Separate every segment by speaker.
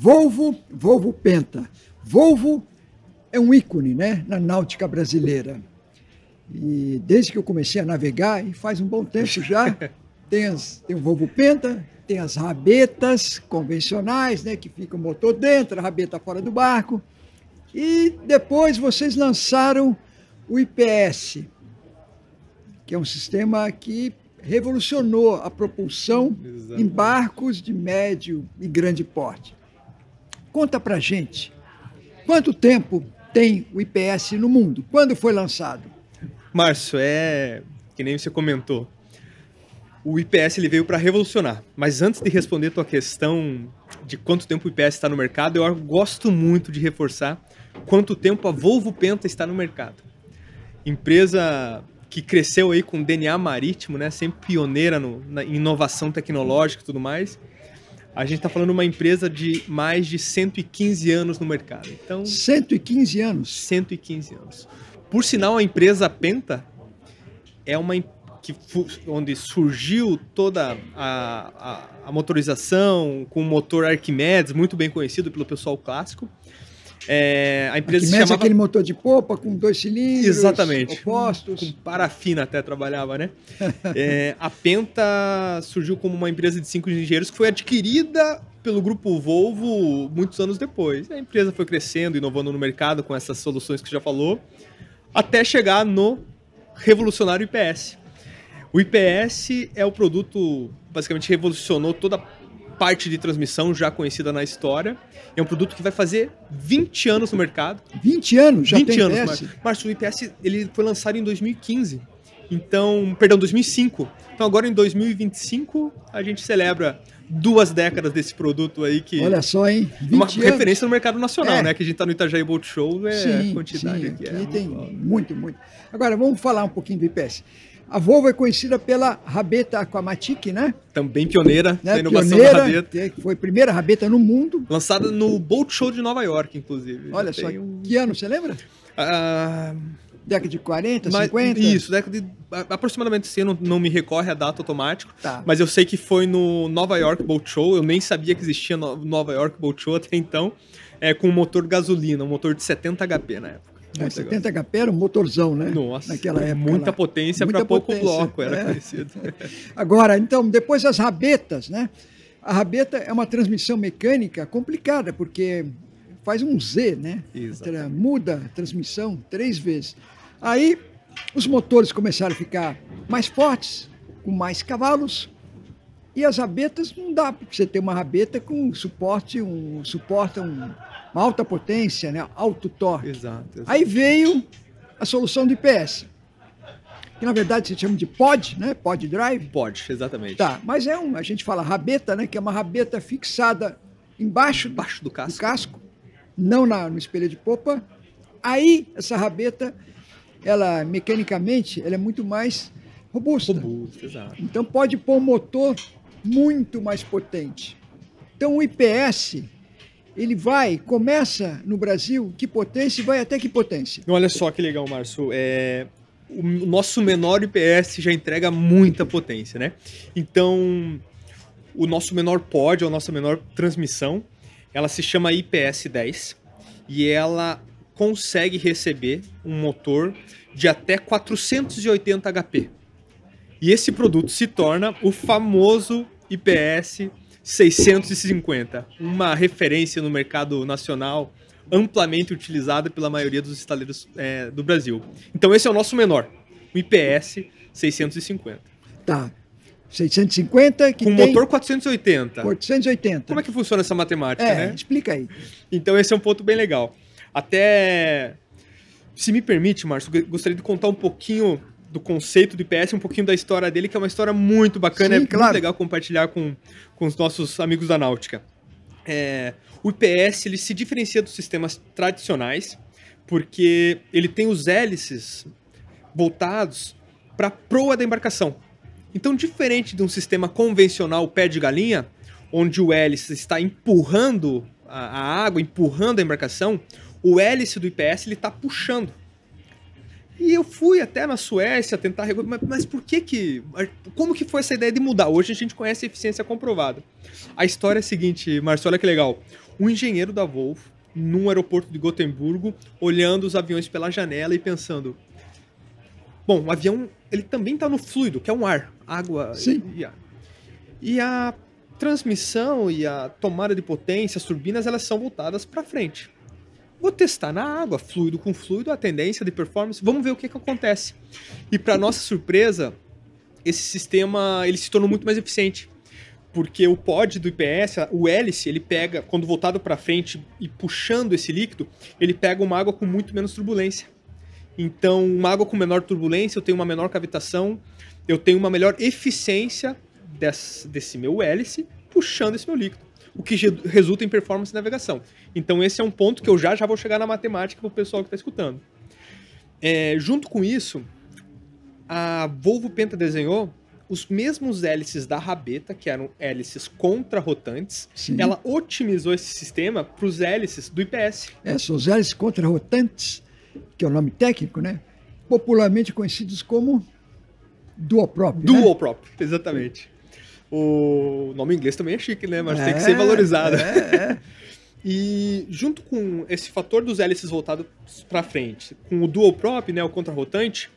Speaker 1: Volvo Penta. Volvo é um ícone, né, na náutica brasileira. E desde que eu comecei a navegar, e faz um bom tempo já, tem o Volvo Penta, tem as rabetas convencionais, né, que fica o motor dentro, a rabeta fora do barco. E depois vocês lançaram o IPS, que é um sistema que revolucionou a propulsão em barcos de médio e grande porte. Conta pra gente, quanto tempo tem o IPS no mundo? Quando foi lançado?
Speaker 2: Márcio, que nem você comentou, o IPS ele veio para revolucionar. Mas antes de responder a tua questão de quanto tempo o IPS está no mercado, eu gosto muito de reforçar quanto tempo a Volvo Penta está no mercado. Empresa que cresceu aí com DNA marítimo, né? Sempre pioneira na inovação tecnológica e tudo mais. A gente está falando de uma empresa de mais de 115 anos no mercado. Então,
Speaker 1: 115 anos?
Speaker 2: 115 anos. Por sinal, a empresa Penta é uma onde surgiu toda a motorização com o motor Arquimedes, muito bem conhecido pelo pessoal clássico. A empresa
Speaker 1: Arquimedes é aquele motor de popa com 2 cilindros,
Speaker 2: exatamente,
Speaker 1: opostos.
Speaker 2: Com parafina até trabalhava, né? A Penta surgiu como uma empresa de 5 engenheiros que foi adquirida pelo grupo Volvo muitos anos depois. A empresa foi crescendo, inovando no mercado com essas soluções que você já falou, até chegar no revolucionário IPS. O IPS é o produto, basicamente revolucionou toda a parte de transmissão já conhecida na história. É um produto que vai fazer 20 anos no mercado.
Speaker 1: 20 anos? Já
Speaker 2: 20
Speaker 1: tem
Speaker 2: anos,
Speaker 1: IPS?
Speaker 2: Márcio, o IPS ele foi lançado em 2015. Então, perdão, 2005. Então agora em 2025 a gente celebra 2 décadas desse produto aí que...
Speaker 1: Olha só, hein? 20
Speaker 2: uma
Speaker 1: anos.
Speaker 2: Referência no mercado nacional, né? Que a gente tá no Itajaí Boat Show,
Speaker 1: Sim,
Speaker 2: a quantidade
Speaker 1: sim,
Speaker 2: aqui
Speaker 1: aqui tem muito. Agora, vamos falar um pouquinho do IPS. A Volvo é conhecida pela rabeta Aquamatic, né?
Speaker 2: Também pioneira
Speaker 1: né?
Speaker 2: da inovação
Speaker 1: Pioneira,
Speaker 2: da rabeta.
Speaker 1: Que foi a primeira rabeta no mundo.
Speaker 2: Lançada no Boat Show de Nova York, inclusive.
Speaker 1: Olha só, que ano, você lembra? Década de 40, 50?
Speaker 2: Isso, década de... aproximadamente assim, não me recorre a data automático,
Speaker 1: tá.
Speaker 2: Mas eu sei que foi no Nova York Boat Show, eu nem sabia que existia Nova York Boat Show até então, com um motor gasolina, um motor de 70 HP na época.
Speaker 1: 70 HP era um motorzão, né?
Speaker 2: Nossa,
Speaker 1: naquela época.
Speaker 2: Muita potência para pouco bloco, era conhecido.
Speaker 1: Agora, então, depois as rabetas, né? A rabeta é uma transmissão mecânica complicada, porque faz um Z, né? Muda a transmissão 3 vezes. Aí, os motores começaram a ficar mais fortes, com mais cavalos, e as rabetas não dá para você ter uma rabeta com suporta uma alta potência, né? Alto torque.
Speaker 2: Exato.
Speaker 1: Aí veio a solução do IPS, que na verdade se chama de pod, né? Pod drive.
Speaker 2: Pod, exatamente.
Speaker 1: Tá, mas a gente fala rabeta, né? Que é uma rabeta fixada embaixo do casco, não no espelho de popa. Aí essa rabeta, ela mecanicamente, ela é muito mais robusta.
Speaker 2: Exato.
Speaker 1: Então pode pôr um motor muito mais potente. Então o IPS, ele começa no Brasil, que potência, e vai até que potência?
Speaker 2: Olha só que legal, Márcio. O nosso menor IPS já entrega muita potência, né? Então, o nosso menor pod, a nossa menor transmissão, ela se chama IPS 10 e ela consegue receber um motor de até 480 HP. E esse produto se torna o famoso IPS 650, uma referência no mercado nacional, amplamente utilizada pela maioria dos estaleiros do Brasil. Então esse é o nosso menor, o IPS 650.
Speaker 1: Tá, 650 que
Speaker 2: com
Speaker 1: tem...
Speaker 2: motor 480.
Speaker 1: 480.
Speaker 2: Como é que funciona essa matemática, né?
Speaker 1: Explica aí.
Speaker 2: Então esse é um ponto bem legal. Até, se me permite, Márcio, gostaria de contar um pouquinho do conceito do IPS, um pouquinho da história dele, que é uma história muito bacana.
Speaker 1: Sim, claro.
Speaker 2: Muito legal compartilhar com os nossos amigos da náutica. O IPS ele se diferencia dos sistemas tradicionais porque ele tem os hélices voltados para a proa da embarcação. Então, diferente de um sistema convencional pé de galinha, onde o hélice está empurrando a água, empurrando a embarcação, o hélice do IPS está puxando. E eu fui até na Suécia tentar... Mas por que... Como que foi essa ideia de mudar? Hoje a gente conhece a eficiência comprovada. A história é a seguinte, Márcio, olha que legal. Um engenheiro da Volvo, num aeroporto de Gotemburgo, olhando os aviões pela janela e pensando... Bom, o avião, ele também está no fluido, que é um ar, água e ar. E a transmissão e a tomada de potência, as turbinas, elas são voltadas para frente. Vou testar na água, fluido com fluido, a tendência de performance, vamos ver o que acontece. E para nossa surpresa, esse sistema ele se tornou muito mais eficiente. Porque o pod do IPS, o hélice, ele pega, quando voltado para frente e puxando esse líquido, ele pega uma água com muito menos turbulência. Então, uma água com menor turbulência, eu tenho uma menor cavitação, eu tenho uma melhor eficiência desse meu hélice puxando esse meu líquido. O que resulta em performance de navegação. Então esse é um ponto que eu já vou chegar na matemática para o pessoal que está escutando. Junto com isso, a Volvo Penta desenhou os mesmos hélices da Rabeta, que eram hélices contrarrotantes.
Speaker 1: Sim.
Speaker 2: Ela otimizou esse sistema para os hélices do IPS.
Speaker 1: São os hélices contrarrotantes, que é o nome técnico, né? Popularmente conhecidos como dual-prop.
Speaker 2: Dual-prop, exatamente. O nome em inglês também é chique, né? Mas tem que ser valorizado. E junto com esse fator dos hélices voltados para frente, com o dual prop, né, o contrarrotante,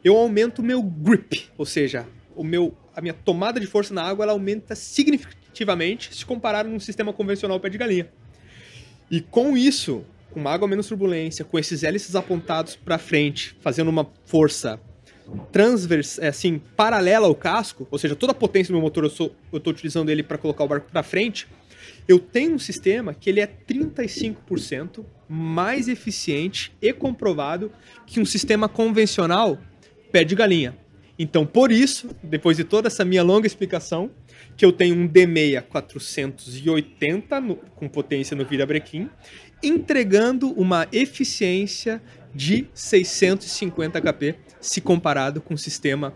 Speaker 2: eu aumento o meu grip, ou seja, a minha tomada de força na água ela aumenta significativamente se comparado num sistema convencional pé de galinha. E com isso, com uma água menos turbulência, com esses hélices apontados para frente, fazendo uma força assim, paralela ao casco, ou seja, toda a potência do meu motor eu estou utilizando ele para colocar o barco para frente, eu tenho um sistema que ele é 35% mais eficiente e comprovado que um sistema convencional pé de galinha. Então, por isso, depois de toda essa minha longa explicação, que eu tenho um D6 480 com potência no virabrequim, entregando uma eficiência de 650 HP se comparado com o sistema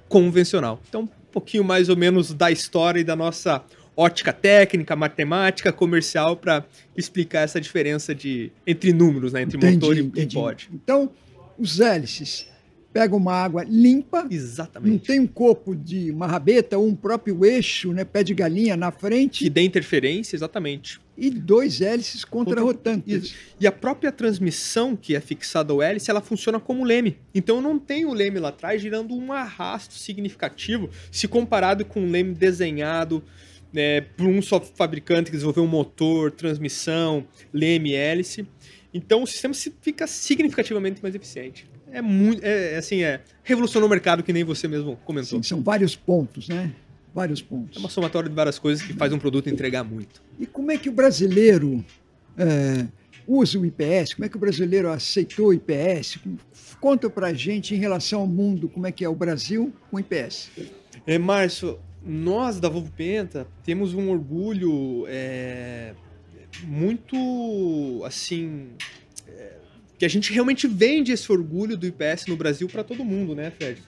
Speaker 2: convencional. Então, um pouquinho mais ou menos da história e da nossa ótica técnica, matemática, comercial, para explicar essa diferença entre números, né? Entre motor e pod.
Speaker 1: Então, os hélices pegam uma água limpa,
Speaker 2: exatamente,
Speaker 1: não tem um corpo de uma rabeta ou um próprio eixo, né, pé de galinha na frente.
Speaker 2: Que dê interferência, exatamente.
Speaker 1: E dois hélices contrarrotantes.
Speaker 2: E a própria transmissão que é fixada ao hélice, ela funciona como leme. Então eu não tenho o leme lá atrás gerando um arrasto significativo se comparado com um leme desenhado por um só fabricante que desenvolveu um motor, transmissão, leme, hélice. Então o sistema fica significativamente mais eficiente. Revolucionou o mercado, que nem você mesmo comentou.
Speaker 1: Sim, são vários pontos, né? Vários pontos.
Speaker 2: É uma somatória de várias coisas que faz um produto entregar muito.
Speaker 1: E como é que o brasileiro usa o IPS? Como é que o brasileiro aceitou o IPS? Conta pra gente em relação ao mundo, como é que é o Brasil com o IPS.
Speaker 2: Márcio, nós da Volvo Penta temos um orgulho muito, assim... que a gente realmente vende esse orgulho do IPS no Brasil para todo mundo, né, Fred?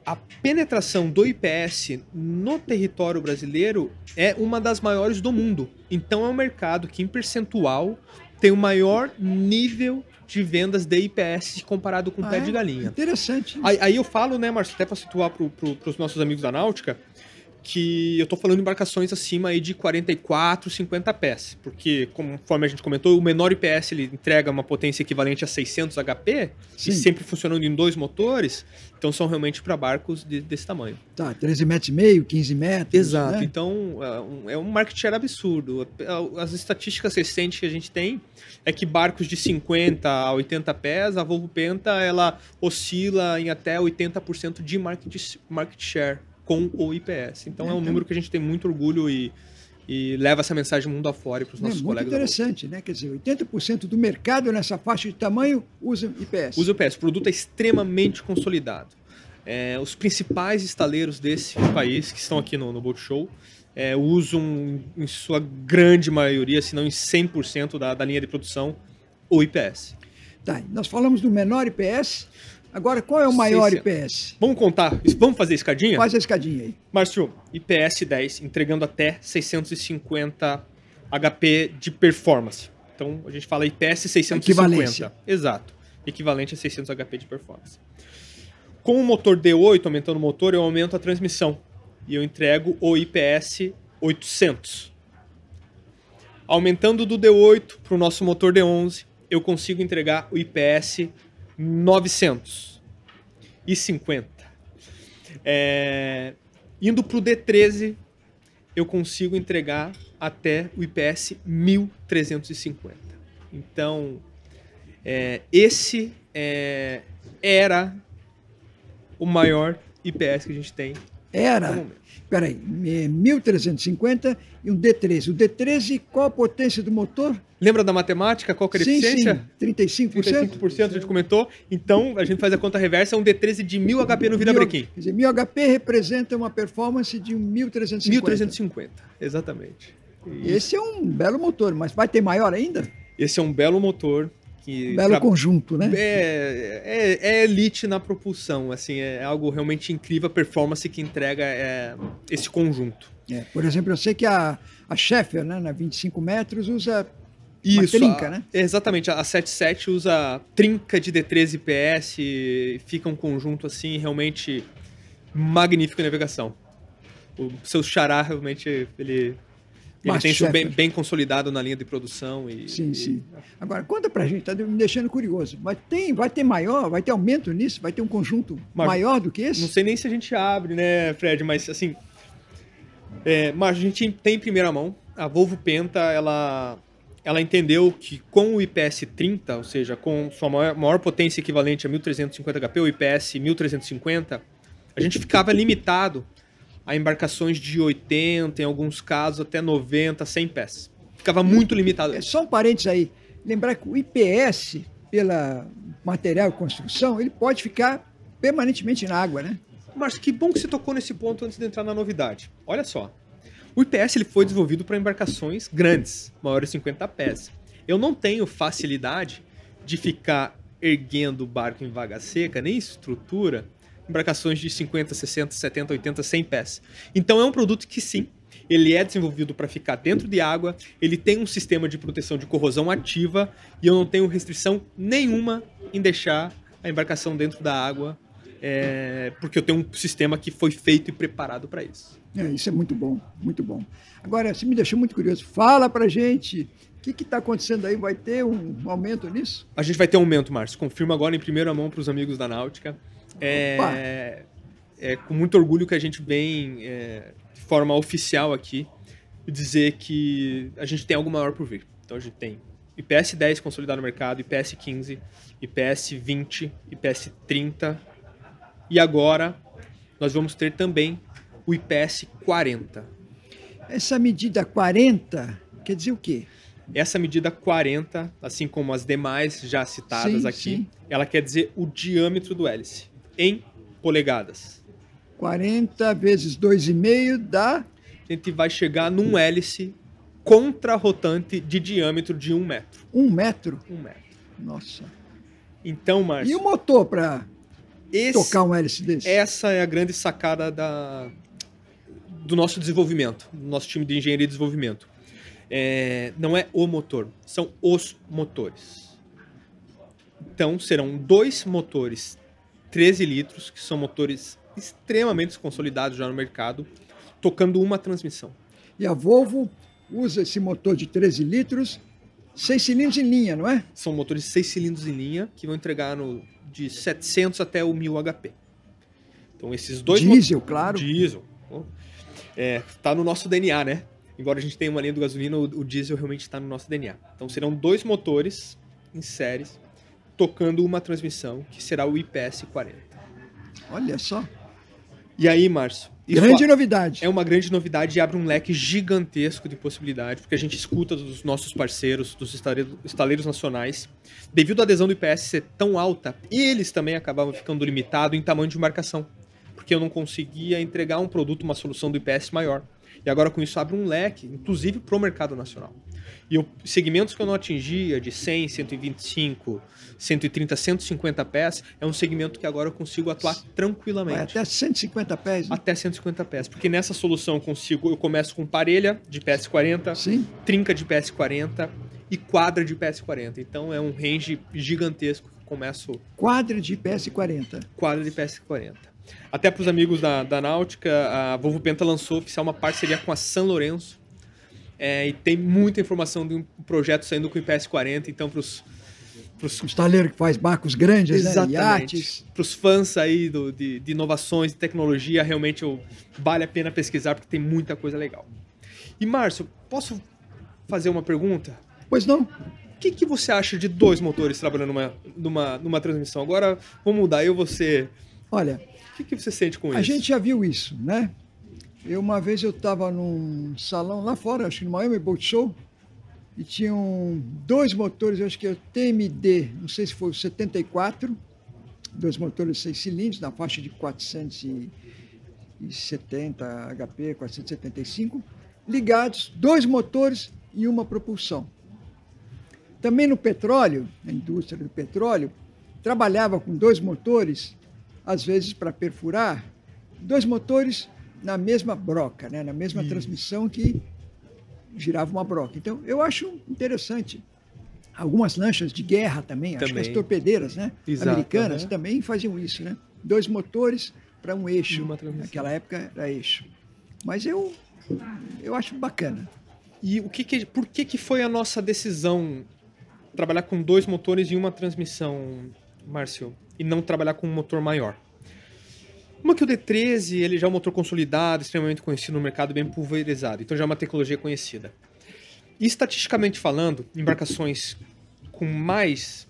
Speaker 2: A penetração do IPS no território brasileiro é uma das maiores do mundo. Então é um mercado que, em percentual, tem o maior nível de vendas de IPS comparado com pé de galinha.
Speaker 1: Interessante.
Speaker 2: Aí eu falo, né, Márcio, até para situar para os nossos amigos da Náutica, que eu estou falando de embarcações acima aí de 44, 50 pés, porque, conforme a gente comentou, o menor IPS ele entrega uma potência equivalente a 600 HP,
Speaker 1: Sim,
Speaker 2: e sempre funcionando em 2 motores, então são realmente para barcos desse tamanho.
Speaker 1: Tá, 13,5 metros, 15 metros.
Speaker 2: Exato,
Speaker 1: né?
Speaker 2: Então é um market share absurdo. As estatísticas recentes que a gente tem é que barcos de 50 a 80 pés, a Volvo Penta, ela oscila em até 80% de market share com o IPS. Então é um número que a gente tem muito orgulho e leva essa mensagem mundo afora para os nossos colegas.
Speaker 1: Muito interessante, né? Quer dizer, 80% do mercado nessa faixa de tamanho usa IPS.
Speaker 2: Usa IPS. O produto é extremamente consolidado. Os principais estaleiros desse país, que estão aqui no Boat Show, usam em sua grande maioria, se não em 100% da linha de produção, o IPS.
Speaker 1: Tá, nós falamos do menor IPS. Agora, qual é o maior IPS?
Speaker 2: Vamos contar, vamos fazer a escadinha?
Speaker 1: Faz a escadinha aí.
Speaker 2: Márcio, IPS 10, entregando até 650 HP de performance. Então, a gente fala IPS 650.
Speaker 1: Equivalência.
Speaker 2: Exato. Equivalente a 600 HP de performance. Com o motor D8, aumentando o motor, eu aumento a transmissão. E eu entrego o IPS 800. Aumentando do D8 para o nosso motor D11, eu consigo entregar o IPS 950. Indo para o D13, eu consigo entregar até o IPS 1350. Então, esse era o maior IPS que a gente tem.
Speaker 1: Era? Peraí, 1350 e um D13. O D13, qual a potência do motor?
Speaker 2: Lembra da matemática? Qual que era a eficiência?
Speaker 1: Sim, 35%?
Speaker 2: 35% a gente comentou. Então, a gente faz a conta reversa, é um D13 de 1000 HP no virabrequim.
Speaker 1: Quer dizer, 1000 HP representa uma performance de 1350.
Speaker 2: 1350, exatamente.
Speaker 1: Esse é um belo motor, mas vai ter maior ainda?
Speaker 2: Esse é um belo motor.
Speaker 1: Belo conjunto, né?
Speaker 2: É elite na propulsão, assim, é algo realmente incrível, a performance que entrega esse conjunto.
Speaker 1: Por exemplo, eu sei que a Schaeffer, né, na 25 metros, usa uma trinca, né?
Speaker 2: Exatamente, a 77 usa trinca de D13 IPS, fica um conjunto assim, realmente magnífico em navegação. O seu xará, realmente, ele tem isso bem consolidado na linha de produção.
Speaker 1: Sim. Agora, conta pra gente, tá me deixando curioso. Vai ter maior, vai ter aumento nisso? Vai ter um conjunto maior do que esse?
Speaker 2: Não sei nem se a gente abre, né, Fred, mas assim... mas a gente tem em primeira mão. A Volvo Penta, ela entendeu que com o IPS 30, ou seja, com sua maior potência equivalente a 1350 HP, o IPS 1350, a gente ficava limitado a embarcações de 80, em alguns casos até 90, 100 pés. Ficava muito limitado.
Speaker 1: Só um parênteses aí. Lembrar que o IPS, pela material e construção, ele pode ficar permanentemente na água, né?
Speaker 2: Mas que bom que você tocou nesse ponto antes de entrar na novidade. Olha só. O IPS ele foi desenvolvido para embarcações grandes, maiores de 50 pés. Eu não tenho facilidade de ficar erguendo o barco em vaga seca, nem estrutura, embarcações de 50, 60, 70, 80, 100 pés. Então é um produto que sim, ele é desenvolvido para ficar dentro de água, ele tem um sistema de proteção de corrosão ativa e eu não tenho restrição nenhuma em deixar a embarcação dentro da água, porque eu tenho um sistema que foi feito e preparado para isso.
Speaker 1: Isso é muito bom, muito bom. Agora, você me deixou muito curioso. Fala pra gente, o que está acontecendo aí? Vai ter um aumento nisso?
Speaker 2: A gente vai ter um aumento, Márcio. Confirmo agora em primeira mão para os amigos da Náutica. É com muito orgulho que a gente vem de forma oficial aqui dizer que a gente tem algo maior por vir. Então a gente tem IPS 10 consolidado no mercado, IPS 15, IPS 20, IPS 30 e agora nós vamos ter também o IPS 40.
Speaker 1: Essa medida 40 quer dizer o quê?
Speaker 2: Essa medida 40, assim como as demais já citadas aqui, ela quer dizer o diâmetro do hélice em polegadas.
Speaker 1: 40 vezes 2,5 dá...
Speaker 2: A gente vai chegar num hélice contrarrotante de diâmetro de 1 metro.
Speaker 1: 1 metro?
Speaker 2: 1 metro.
Speaker 1: Nossa.
Speaker 2: Então, Márcio...
Speaker 1: E o motor para tocar um hélice desse?
Speaker 2: Essa é a grande sacada do nosso desenvolvimento, do nosso time de engenharia e desenvolvimento. Não é o motor, são os motores. Então, serão 2 motores 13 litros, que são motores extremamente consolidados já no mercado, tocando uma transmissão.
Speaker 1: E a Volvo usa esse motor de 13 litros, 6 cilindros em linha, não é?
Speaker 2: São motores 6 cilindros em linha, que vão entregar de 700 até o 1000 HP. Então, esses dois...
Speaker 1: Diesel, claro.
Speaker 2: Diesel. Tá no nosso DNA, né? Embora a gente tenha uma linha do gasolina, o diesel realmente está no nosso DNA. Então, serão 2 motores em séries, tocando uma transmissão, que será o IPS 40.
Speaker 1: Olha só.
Speaker 2: E aí, Márcio?
Speaker 1: Grande novidade.
Speaker 2: É uma grande novidade e abre um leque gigantesco de possibilidades, porque a gente escuta dos nossos parceiros, dos estaleiros nacionais, devido à adesão do IPS ser tão alta, eles também acabavam ficando limitados em tamanho de embarcação, porque eu não conseguia entregar um produto, uma solução do IPS maior. E agora com isso abre um leque, inclusive para o mercado nacional. E segmentos que eu não atingia, de 100, 125, 130, 150 pés, é um segmento que agora eu consigo atuar tranquilamente.
Speaker 1: Vai até 150 pés? Né?
Speaker 2: Até 150 pés, porque nessa solução eu começo com parelha de PS40,
Speaker 1: Sim.
Speaker 2: trinca de PS40 e quadra de PS40. Então é um range gigantesco. Começo
Speaker 1: Quadra de PS40.
Speaker 2: quadra de PS40. Até para os amigos da Náutica, a Volvo Penta lançou oficial uma parceria com a San Lorenzo. E tem muita informação de um projeto saindo com o PS40. Então, para os
Speaker 1: Um estaleiro que faz barcos grandes, né? Iates.
Speaker 2: Para os fãs aí de inovações, de tecnologia, realmente vale a pena pesquisar, porque tem muita coisa legal. E, Márcio, posso fazer uma pergunta?
Speaker 1: Pois não?
Speaker 2: O que você acha de 2 motores trabalhando numa transmissão? Agora, vamos mudar, você...
Speaker 1: Olha...
Speaker 2: O que você sente com isso?
Speaker 1: A gente já viu isso, né? Uma vez eu estava num salão lá fora, acho que no Miami Boat Show, e tinham 2 motores, eu acho que é o TMD, não sei se foi o 74, 2 motores 6 cilindros, na faixa de 470 HP, 475, ligados, 2 motores e uma propulsão. Também no petróleo, na indústria do petróleo, trabalhava com 2 motores, às vezes para perfurar, 2 motores na mesma broca, né? Na mesma transmissão que girava uma broca. Então, eu acho interessante. Algumas lanchas de guerra também, acho que as torpedeiras, né?
Speaker 2: Exato,
Speaker 1: americanas também faziam isso, né? 2 motores para um eixo. Naquela época era eixo. Mas eu acho bacana.
Speaker 2: E por que foi a nossa decisão trabalhar com 2 motores e uma transmissão, Márcio, e não trabalhar com um motor maior? Uma que o D13 ele já é um motor consolidado, extremamente conhecido no mercado, bem pulverizado, então já é uma tecnologia conhecida. E estatisticamente falando, embarcações com mais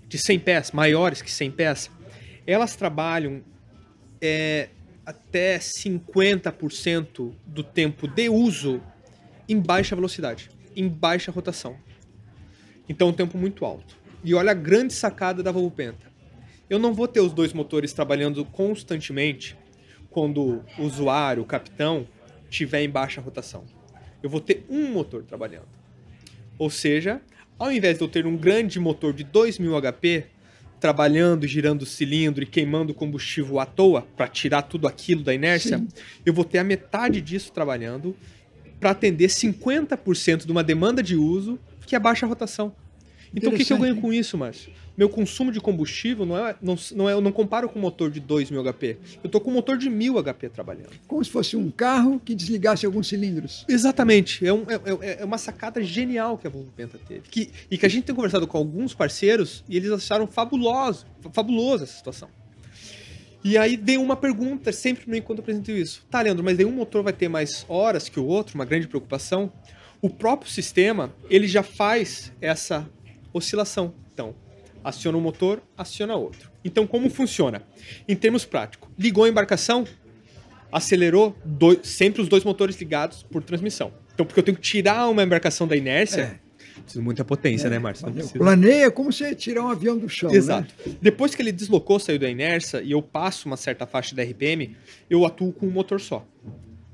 Speaker 2: de 100 pés, maiores que 100 pés, elas trabalham até 50% do tempo de uso em baixa velocidade, em baixa rotação. Então é um tempo muito alto. E olha a grande sacada da Volvo Penta. Eu não vou ter os 2 motores trabalhando constantemente quando o usuário, o capitão, estiver em baixa rotação. Eu vou ter um motor trabalhando. Ou seja, ao invés de eu ter um grande motor de 2.000 HP trabalhando, girando o cilindro e queimando combustível à toa para tirar tudo aquilo da inércia, sim, eu vou ter a metade disso trabalhando para atender 50% de uma demanda de uso que é baixa rotação. Então o que eu ganho com isso, Márcio? Meu consumo de combustível eu não comparo com um motor de 2.000 HP. Eu estou com um motor de 1.000 HP trabalhando.
Speaker 1: Como se fosse um carro que desligasse alguns cilindros.
Speaker 2: Exatamente. É uma sacada genial que a Volvo Penta teve. E que a gente tem conversado com alguns parceiros e eles acharam fabulosa essa situação. E aí veio uma pergunta sempre enquanto eu apresento isso. Tá, Leandro, mas nenhum motor vai ter mais horas que o outro? Uma grande preocupação. O próprio sistema, ele já faz essa oscilação. Então, aciona um motor, aciona outro. Então, como funciona? Em termos práticos, ligou a embarcação, acelerou, sempre os 2 motores ligados por transmissão. Então, porque eu tenho que tirar uma embarcação da inércia, precisa de muita potência, né, Márcio?
Speaker 1: Planeia como você tirar um avião do chão.
Speaker 2: Exato.
Speaker 1: Né?
Speaker 2: Depois que ele deslocou, saiu da inércia e eu passo uma certa faixa de RPM, eu atuo com um motor só.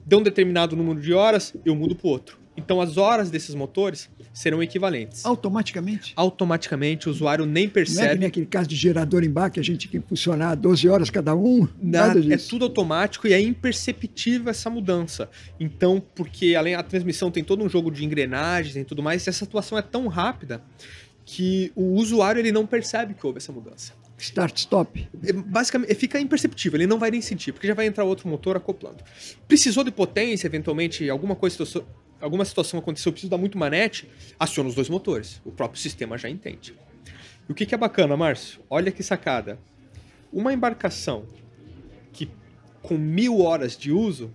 Speaker 2: Deu um determinado número de horas, eu mudo para o outro. Então, as horas desses motores serão equivalentes.
Speaker 1: Automaticamente?
Speaker 2: Automaticamente, o usuário nem percebe.
Speaker 1: Não é que nem aquele caso de gerador embarque, que a gente tem que funcionar 12 horas cada um? Nada disso.
Speaker 2: É tudo automático e é imperceptível essa mudança. Então, porque além da transmissão tem todo um jogo de engrenagens e tudo mais, essa atuação é tão rápida que o usuário ele não percebe que houve essa mudança.
Speaker 1: Start-stop.
Speaker 2: Basicamente, fica imperceptível, ele não vai nem sentir, porque já vai entrar outro motor acoplando. Precisou de potência, eventualmente, alguma situação aconteceu, eu preciso dar muito manete, aciona os 2 motores. O próprio sistema já entende. E o que é bacana, Márcio? Olha que sacada. Uma embarcação que com 1.000 horas de uso,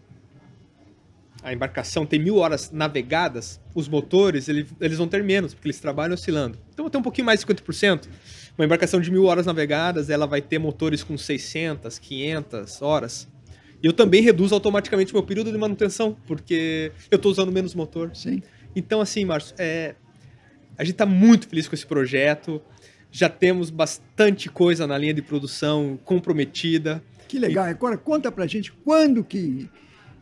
Speaker 2: a embarcação tem 1.000 horas navegadas, os motores eles vão ter menos, porque eles trabalham oscilando. Então vou ter um pouquinho mais de 50%. Uma embarcação de 1.000 horas navegadas, ela vai ter motores com 600, 500 horas. E eu também reduzo automaticamente meu período de manutenção, porque eu estou usando menos motor.
Speaker 1: Sim.
Speaker 2: Então, assim, Márcio, a gente está muito feliz com esse projeto. Já temos bastante coisa na linha de produção comprometida.
Speaker 1: Que legal. Agora, conta pra gente quando que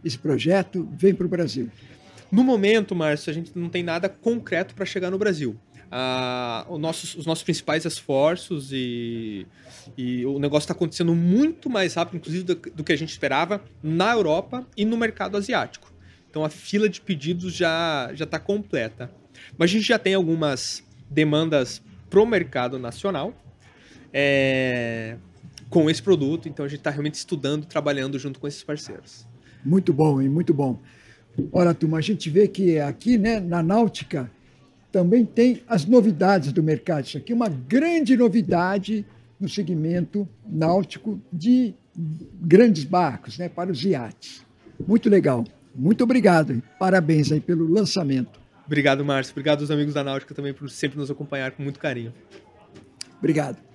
Speaker 1: esse projeto vem para o Brasil.
Speaker 2: No momento, Márcio, a gente não tem nada concreto para chegar no Brasil. Os nossos principais esforços e o negócio está acontecendo muito mais rápido, inclusive, do que a gente esperava na Europa e no mercado asiático. Então, a fila de pedidos já está completa. Mas a gente já tem algumas demandas pro mercado nacional com esse produto, então a gente está realmente estudando, trabalhando junto com esses parceiros.
Speaker 1: Muito bom, hein? Muito bom. Ora, turma, a gente vê que aqui, né, na náutica também tem as novidades do mercado. Isso aqui é uma grande novidade no segmento náutico de grandes barcos, né, para os iates. Muito legal. Muito obrigado. Parabéns aí pelo lançamento.
Speaker 2: Obrigado, Márcio. Obrigado aos amigos da Náutica também por sempre nos acompanhar com muito carinho.
Speaker 1: Obrigado.